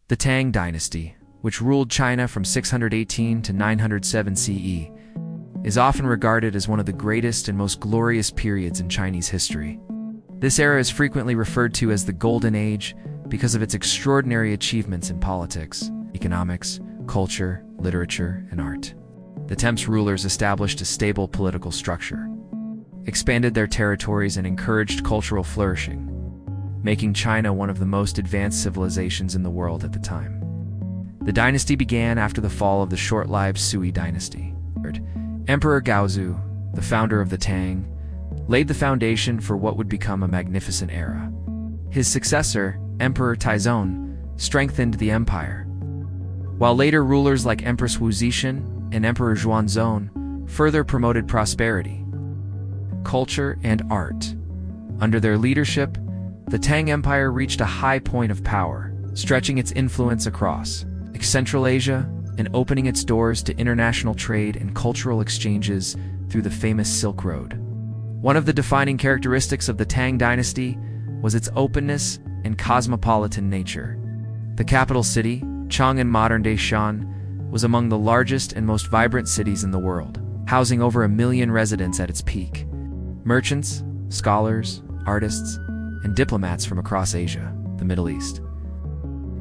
The Tang Dynasty, which ruled China from 618 to 907 CE, is often regarded as one of the greatest and most glorious periods in Chinese history. This era is frequently referred to as the Golden Age because of its extraordinary achievements in politics, economics, culture, literature, and art. The Temp's rulers established a stable political structure, expanded their territories, and encouraged cultural flourishing, making China one of the most advanced civilizations in the world at the time. The dynasty began after the fall of the short-lived Sui dynasty. Emperor Gaozu, the founder of the Tang, laid the foundation for what would become a magnificent era. His successor, Emperor Taizong, strengthened the empire, while later rulers like Empress Wu Zixin and Emperor Xuanzong further promoted prosperity, culture, and art. Under their leadership, the Tang Empire reached a high point of power, stretching its influence across Central Asia and opening its doors to international trade and cultural exchanges through the famous Silk Road. One of the defining characteristics of the Tang Dynasty was its openness and cosmopolitan nature. The capital city, Chang in modern-day Shan, was among the largest and most vibrant cities in the world, housing over 1 million residents at its peak. Merchants, scholars, artists, and diplomats from across Asia, the Middle East,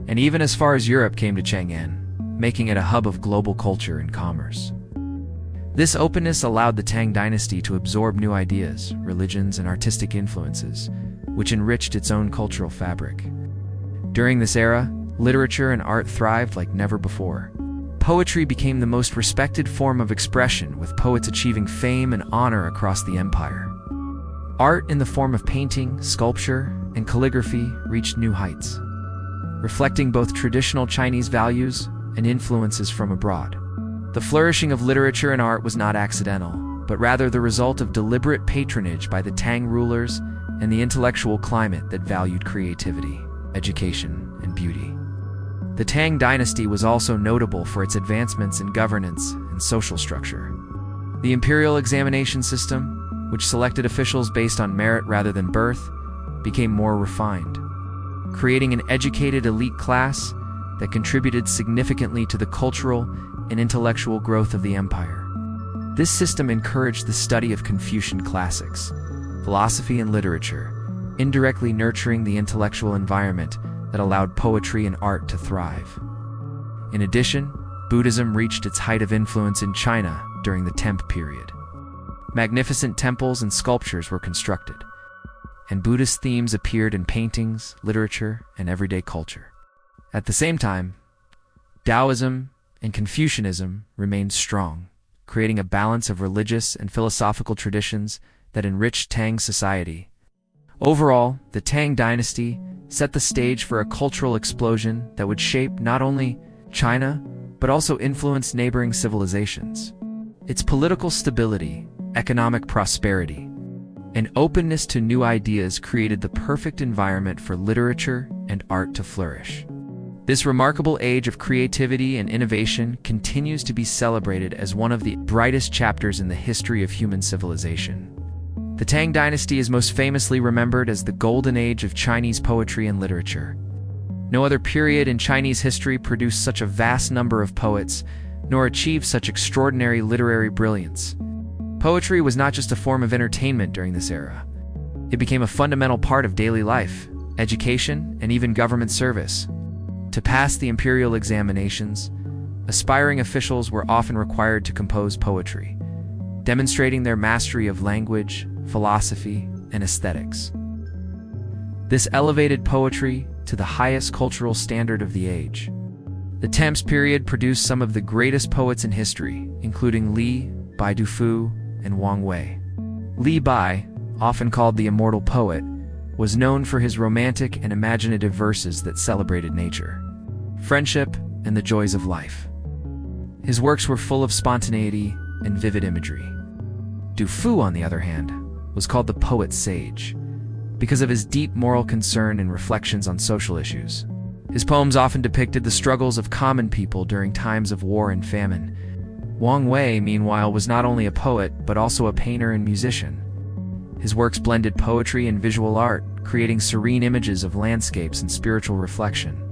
and even as far as Europe came to Chang'an, making it a hub of global culture and commerce. This openness allowed the Tang Dynasty to absorb new ideas, religions, and artistic influences, which enriched its own cultural fabric. During this era, literature and art thrived like never before. Poetry became the most respected form of expression, with poets achieving fame and honor across the empire. Art in the form of painting, sculpture, and calligraphy reached new heights, reflecting both traditional Chinese values and influences from abroad. The flourishing of literature and art was not accidental, but rather the result of deliberate patronage by the Tang rulers and the intellectual climate that valued creativity, education, and beauty. The Tang Dynasty was also notable for its advancements in governance and social structure. The imperial examination system, which selected officials based on merit rather than birth, became more refined, creating an educated elite class that contributed significantly to the cultural and intellectual growth of the empire. This system encouraged the study of Confucian classics, philosophy, and literature, indirectly nurturing the intellectual environment that allowed poetry and art to thrive. In addition, Buddhism reached its height of influence in China during the Temp period. Magnificent temples and sculptures were constructed, and Buddhist themes appeared in paintings, literature, and everyday culture. At the same time, Taoism and Confucianism remained strong, creating a balance of religious and philosophical traditions that enriched Tang society. Overall, the Tang Dynasty set the stage for a cultural explosion that would shape not only China, but also influence neighboring civilizations. Its political stability, economic prosperity, and openness to new ideas created the perfect environment for literature and art to flourish. This remarkable age of creativity and innovation continues to be celebrated as one of the brightest chapters in the history of human civilization. The Tang Dynasty is most famously remembered as the Golden Age of Chinese poetry and literature. No other period in Chinese history produced such a vast number of poets, nor achieved such extraordinary literary brilliance. Poetry was not just a form of entertainment during this era. It became a fundamental part of daily life, education, and even government service. To pass the imperial examinations, aspiring officials were often required to compose poetry, demonstrating their mastery of language, philosophy, and aesthetics. This elevated poetry to the highest cultural standard of the age. The Temps period produced some of the greatest poets in history, including Li, Bai Dufu, and Wang Wei. Li Bai, often called the immortal poet, was known for his romantic and imaginative verses that celebrated nature, friendship, and the joys of life. His works were full of spontaneity and vivid imagery. Du Fu, on the other hand, was called the poet sage because of his deep moral concern and reflections on social issues. His poems often depicted the struggles of common people during times of war and famine. Wang Wei, meanwhile, was not only a poet, but also a painter and musician. His works blended poetry and visual art, creating serene images of landscapes and spiritual reflection.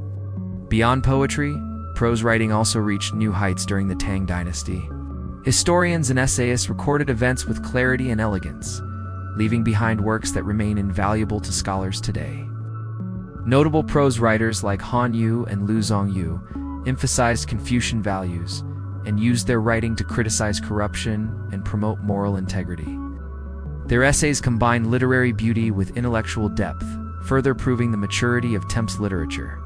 Beyond poetry, prose writing also reached new heights during the Tang Dynasty. Historians and essayists recorded events with clarity and elegance, leaving behind works that remain invaluable to scholars today. Notable prose writers like Han Yu and Lu Zhongyu emphasized Confucian values and used their writing to criticize corruption and promote moral integrity. Their essays combine literary beauty with intellectual depth, further proving the maturity of Temp's literature.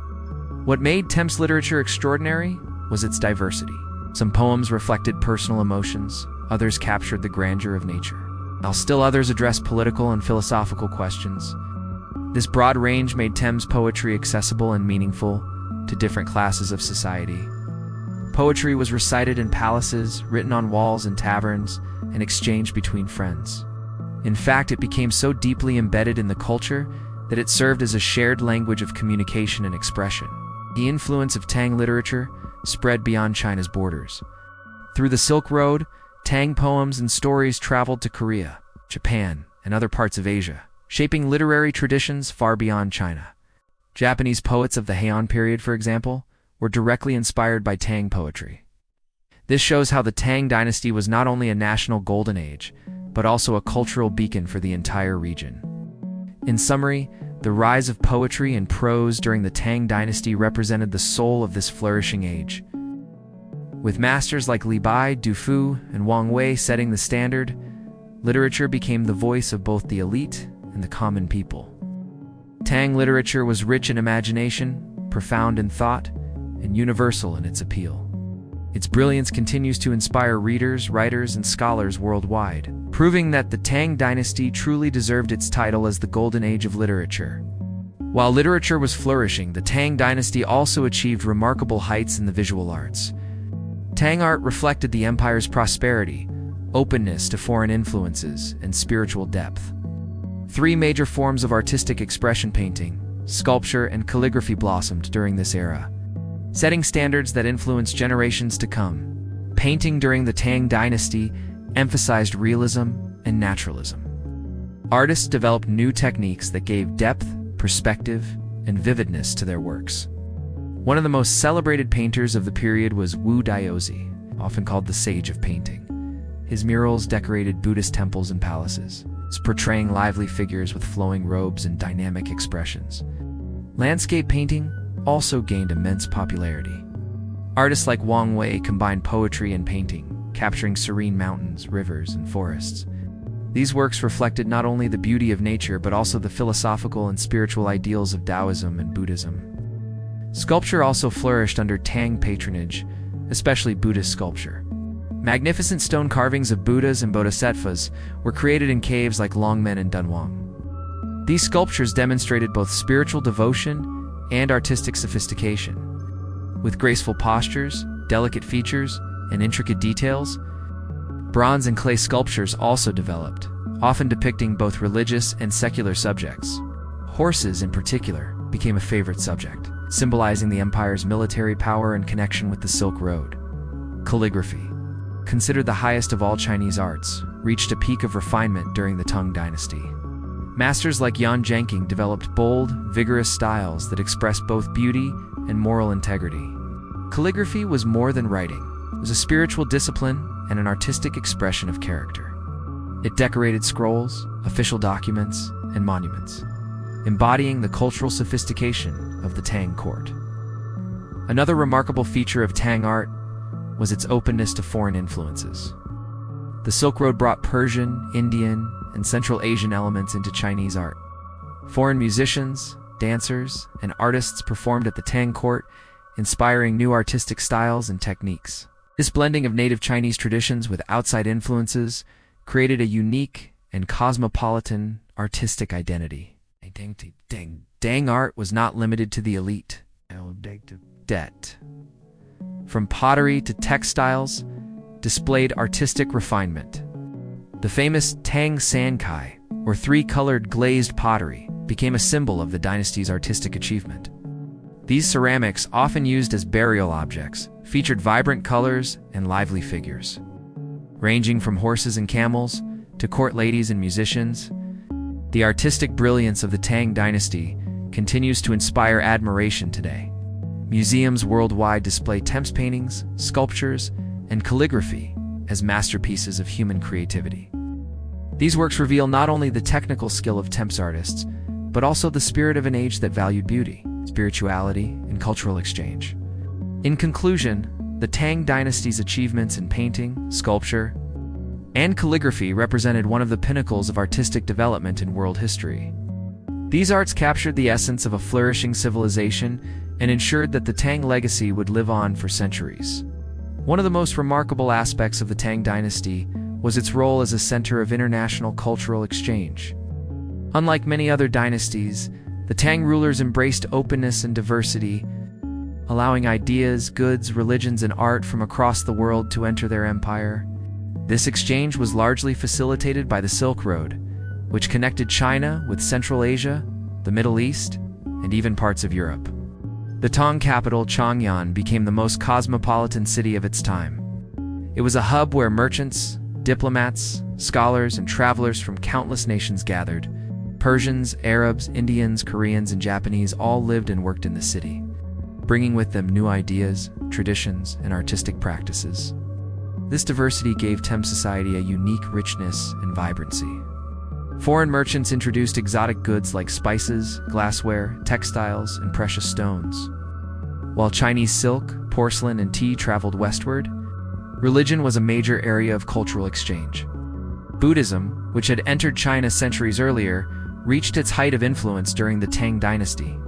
What made Temp's literature extraordinary was its diversity. Some poems reflected personal emotions, others captured the grandeur of nature, while still others addressed political and philosophical questions. This broad range made Temp's poetry accessible and meaningful to different classes of society. Poetry was recited in palaces, written on walls in taverns, and exchanged between friends. In fact, it became so deeply embedded in the culture that it served as a shared language of communication and expression. The influence of Tang literature spread beyond China's borders. Through the Silk Road, Tang poems and stories traveled to Korea, Japan, and other parts of Asia, shaping literary traditions far beyond China. Japanese poets of the Heian period, for example, were directly inspired by Tang poetry. This shows how the Tang Dynasty was not only a national golden age, but also a cultural beacon for the entire region. In summary, the rise of poetry and prose during the Tang Dynasty represented the soul of this flourishing age. With masters like Li Bai, Du Fu, and Wang Wei setting the standard, literature became the voice of both the elite and the common people. Tang literature was rich in imagination, profound in thought, and universal in its appeal. Its brilliance continues to inspire readers, writers, and scholars worldwide, proving that the Tang Dynasty truly deserved its title as the Golden Age of literature. While literature was flourishing, the Tang Dynasty also achieved remarkable heights in the visual arts. Tang art reflected the empire's prosperity, openness to foreign influences, and spiritual depth. Three major forms of artistic expression, painting, sculpture, and calligraphy, blossomed during this era, setting standards that influenced generations to come. Painting during the Tang Dynasty emphasized realism and naturalism. Artists developed new techniques that gave depth, perspective, and vividness to their works. One of the most celebrated painters of the period was Wu Daozi, often called the Sage of Painting. His murals decorated Buddhist temples and palaces, portraying lively figures with flowing robes and dynamic expressions. Landscape painting also gained immense popularity. Artists like Wang Wei combined poetry and painting, capturing serene mountains, rivers, and forests. These works reflected not only the beauty of nature but also the philosophical and spiritual ideals of Taoism and Buddhism. Sculpture also flourished under Tang patronage, especially Buddhist sculpture. Magnificent stone carvings of Buddhas and Bodhisattvas were created in caves like Longmen and Dunhuang. These sculptures demonstrated both spiritual devotion and artistic sophistication. With graceful postures, delicate features, and intricate details, bronze and clay sculptures also developed, often depicting both religious and secular subjects. Horses, in particular, became a favorite subject, symbolizing the empire's military power and connection with the Silk Road. Calligraphy, considered the highest of all Chinese arts, reached a peak of refinement during the Tang Dynasty. Masters like Yan Zhenqing developed bold, vigorous styles that expressed both beauty and moral integrity. Calligraphy was more than writing. It was a spiritual discipline and an artistic expression of character. It decorated scrolls, official documents, and monuments, embodying the cultural sophistication of the Tang court. Another remarkable feature of Tang art was its openness to foreign influences. The Silk Road brought Persian, Indian, and Central Asian elements into Chinese art. Foreign musicians, dancers, and artists performed at the Tang court, inspiring new artistic styles and techniques. This blending of native Chinese traditions with outside influences created a unique and cosmopolitan artistic identity. Tang art was not limited to the elite. From pottery to textiles, displayed artistic refinement. The famous Tang Sankai, or three-colored glazed pottery, became a symbol of the dynasty's artistic achievement. These ceramics, often used as burial objects, featured vibrant colors and lively figures. Ranging from horses and camels to court ladies and musicians, the artistic brilliance of the Tang Dynasty continues to inspire admiration today. Museums worldwide display Temp's paintings, sculptures, and calligraphy as masterpieces of human creativity. These works reveal not only the technical skill of Temp's artists, but also the spirit of an age that valued beauty, spirituality, and cultural exchange. In conclusion, the Tang Dynasty's achievements in painting, sculpture, and calligraphy represented one of the pinnacles of artistic development in world history. These arts captured the essence of a flourishing civilization and ensured that the Tang legacy would live on for centuries. One of the most remarkable aspects of the Tang Dynasty was its role as a center of international cultural exchange. Unlike many other dynasties, the Tang rulers embraced openness and diversity, allowing ideas, goods, religions, and art from across the world to enter their empire. This exchange was largely facilitated by the Silk Road, which connected China with Central Asia, the Middle East, and even parts of Europe. The Tang capital, Chang'an, became the most cosmopolitan city of its time. It was a hub where merchants, diplomats, scholars, and travelers from countless nations gathered. Persians, Arabs, Indians, Koreans, and Japanese all lived and worked in the city, bringing with them new ideas, traditions, and artistic practices. This diversity gave Tem society a unique richness and vibrancy. Foreign merchants introduced exotic goods like spices, glassware, textiles, and precious stones. While Chinese silk, porcelain, and tea traveled westward, religion was a major area of cultural exchange. Buddhism, which had entered China centuries earlier, reached its height of influence during the Tang Dynasty.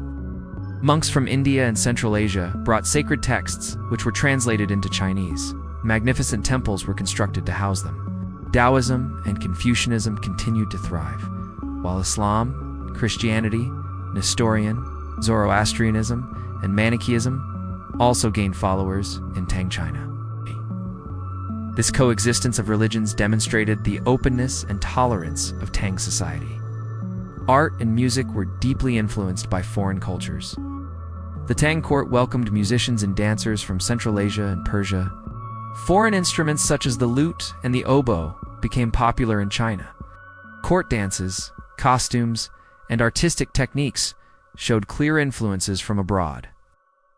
Monks from India and Central Asia brought sacred texts, which were translated into Chinese. Magnificent temples were constructed to house them. Taoism and Confucianism continued to thrive, while Islam, Christianity, Nestorian, Zoroastrianism, and Manichaeism also gained followers in Tang China. This coexistence of religions demonstrated the openness and tolerance of Tang society. Art and music were deeply influenced by foreign cultures. The Tang court welcomed musicians and dancers from Central Asia and Persia. Foreign instruments such as the lute and the oboe became popular in China. Court dances, costumes, and artistic techniques showed clear influences from abroad,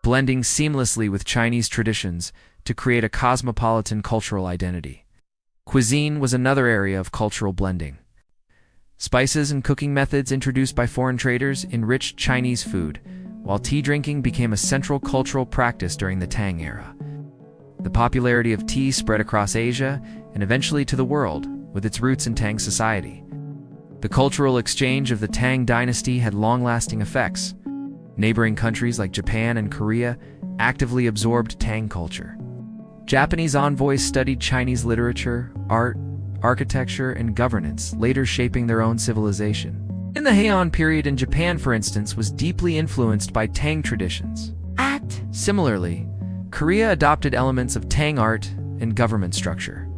blending seamlessly with Chinese traditions to create a cosmopolitan cultural identity. Cuisine was another area of cultural blending. Spices and cooking methods introduced by foreign traders enriched Chinese food, while tea drinking became a central cultural practice during the Tang era. The popularity of tea spread across Asia and eventually to the world, with its roots in Tang society. The cultural exchange of the Tang Dynasty had long-lasting effects. Neighboring countries like Japan and Korea actively absorbed Tang culture. Japanese envoys studied Chinese literature, art, architecture, and governance, later shaping their own civilization. In the Heian period in Japan, for instance, was deeply influenced by Tang traditions. Similarly, Korea adopted elements of Tang art and government structure.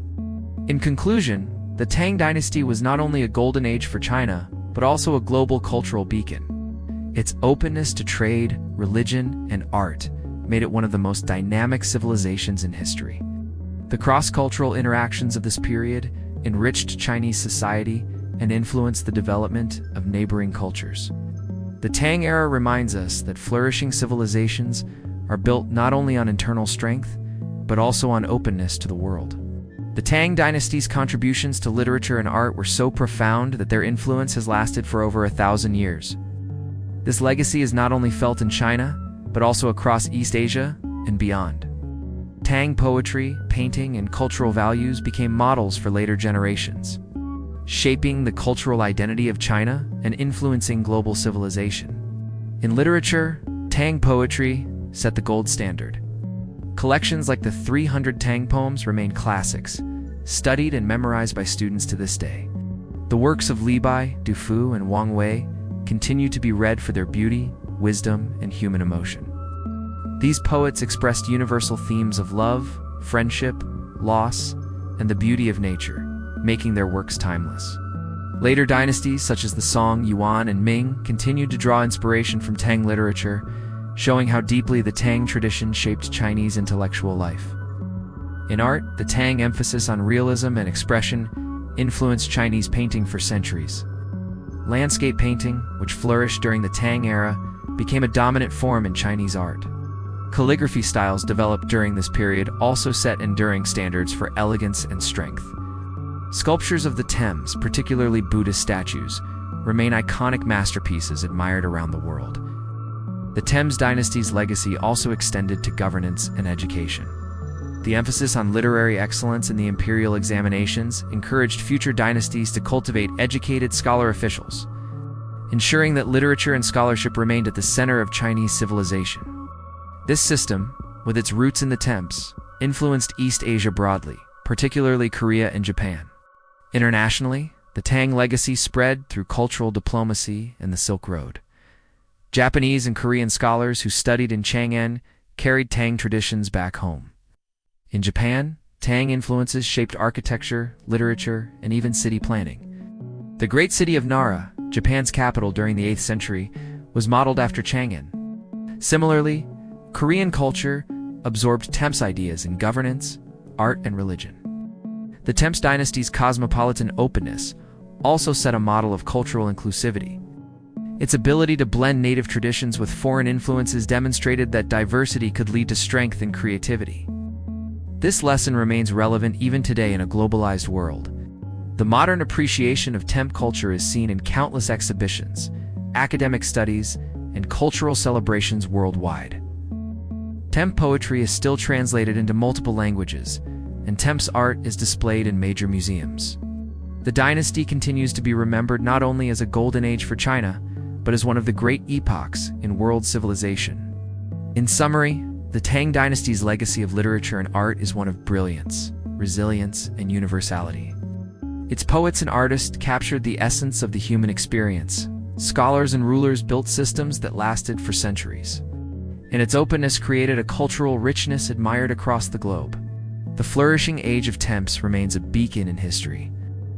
In conclusion, the Tang Dynasty was not only a golden age for China, but also a global cultural beacon. Its openness to trade, religion, and art made it one of the most dynamic civilizations in history. The cross-cultural interactions of this period enriched Chinese society and influenced the development of neighboring cultures. The Tang era reminds us that flourishing civilizations are built not only on internal strength, but also on openness to the world. The Tang Dynasty's contributions to literature and art were so profound that their influence has lasted for over 1,000 years. This legacy is not only felt in China, but also across East Asia and beyond. Tang poetry, painting, and cultural values became models for later generations, shaping the cultural identity of China and influencing global civilization. In literature, Tang poetry set the gold standard. Collections like the 300 Tang poems remain classics, studied and memorized by students to this day. The works of Li Bai, Du Fu, and Wang Wei continue to be read for their beauty, wisdom, and human emotion. These poets expressed universal themes of love, friendship, loss, and the beauty of nature, making their works timeless. Later dynasties, such as the Song, Yuan, and Ming, continued to draw inspiration from Tang literature, showing how deeply the Tang tradition shaped Chinese intellectual life. In art, the Tang emphasis on realism and expression influenced Chinese painting for centuries. Landscape painting, which flourished during the Tang era, became a dominant form in Chinese art. Calligraphy styles developed during this period also set enduring standards for elegance and strength. Sculptures of the Thames, particularly Buddhist statues, remain iconic masterpieces admired around the world. The Tang Dynasty's legacy also extended to governance and education. The emphasis on literary excellence in the imperial examinations encouraged future dynasties to cultivate educated scholar officials, ensuring that literature and scholarship remained at the center of Chinese civilization. This system, with its roots in the Thames, influenced East Asia broadly, particularly Korea and Japan. Internationally, the Tang legacy spread through cultural diplomacy and the Silk Road. Japanese and Korean scholars who studied in Chang'an carried Tang traditions back home. In Japan, Tang influences shaped architecture, literature, and even city planning. The great city of Nara, Japan's capital during the 8th century, was modeled after Chang'an. Similarly, Korean culture absorbed Tang ideas in governance, art, and religion. The Tang Dynasty's cosmopolitan openness also set a model of cultural inclusivity. Its ability to blend native traditions with foreign influences demonstrated that diversity could lead to strength and creativity. This lesson remains relevant even today in a globalized world. The modern appreciation of Tang culture is seen in countless exhibitions, academic studies, and cultural celebrations worldwide. Tang poetry is still translated into multiple languages, and Tang's art is displayed in major museums. The dynasty continues to be remembered not only as a golden age for China, but as one of the great epochs in world civilization. In summary, the Tang Dynasty's legacy of literature and art is one of brilliance, resilience, and universality. Its poets and artists captured the essence of the human experience. Scholars and rulers built systems that lasted for centuries, and its openness created a cultural richness admired across the globe. The flourishing age of Tang remains a beacon in history,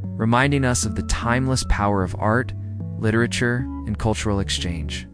reminding us of the timeless power of art, literature, and cultural exchange.